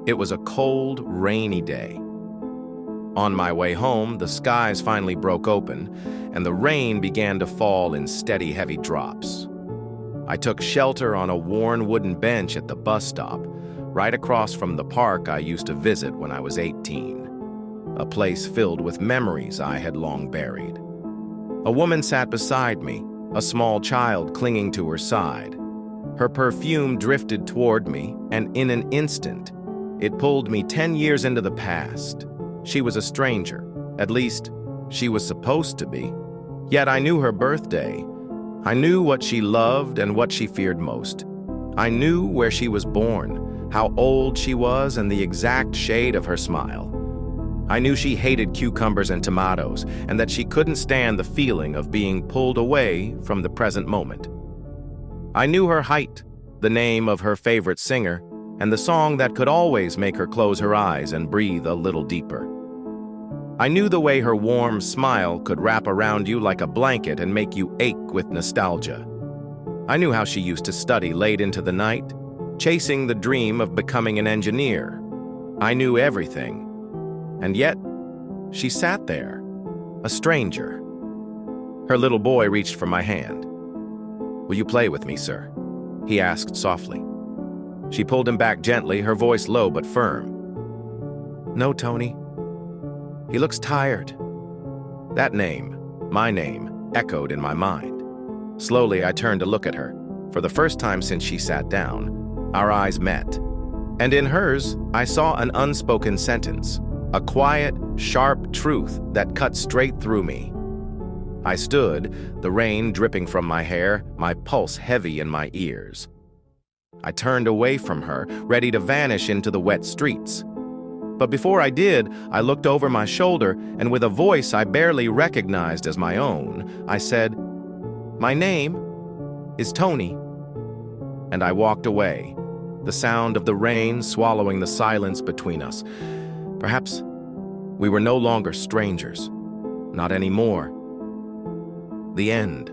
It was a cold, rainy day. On my way home, the skies finally broke open, and the rain began to fall in steady, heavy drops. I took shelter on a worn wooden bench at the bus stop, right across from the park I used to visit when I was 18, a place filled with memories I had long buried. A woman sat beside me, a small child clinging to her side. Her perfume drifted toward me, and in an instant, it pulled me 10 years into the past. She was a stranger, at least, she was supposed to be. Yet I knew her birthday. I knew what she loved and what she feared most. I knew where she was born, how old she was, and the exact shade of her smile. I knew she hated cucumbers and tomatoes, and that she couldn't stand the feeling of being pulled away from the present moment. I knew her height, the name of her favorite singer, and the song that could always make her close her eyes and breathe a little deeper. I knew the way her warm smile could wrap around you like a blanket and make you ache with nostalgia. I knew how she used to study late into the night, chasing the dream of becoming an engineer. I knew everything. And yet, she sat there, a stranger. Her little boy reached for my hand. "Will you play with me, sir?" he asked softly. She pulled him back gently, her voice low but firm. "No, Tony. He looks tired." That name, my name, echoed in my mind. Slowly, I turned to look at her. For the first time since she sat down, our eyes met. And in hers, I saw an unspoken sentence, a quiet, sharp truth that cut straight through me. I stood, the rain dripping from my hair, my pulse heavy in my ears. I turned away from her, ready to vanish into the wet streets. But before I did, I looked over my shoulder, and with a voice I barely recognized as my own, I said, "My name is Tony." And I walked away, the sound of the rain swallowing the silence between us. Perhaps we were no longer strangers. Not anymore. The end.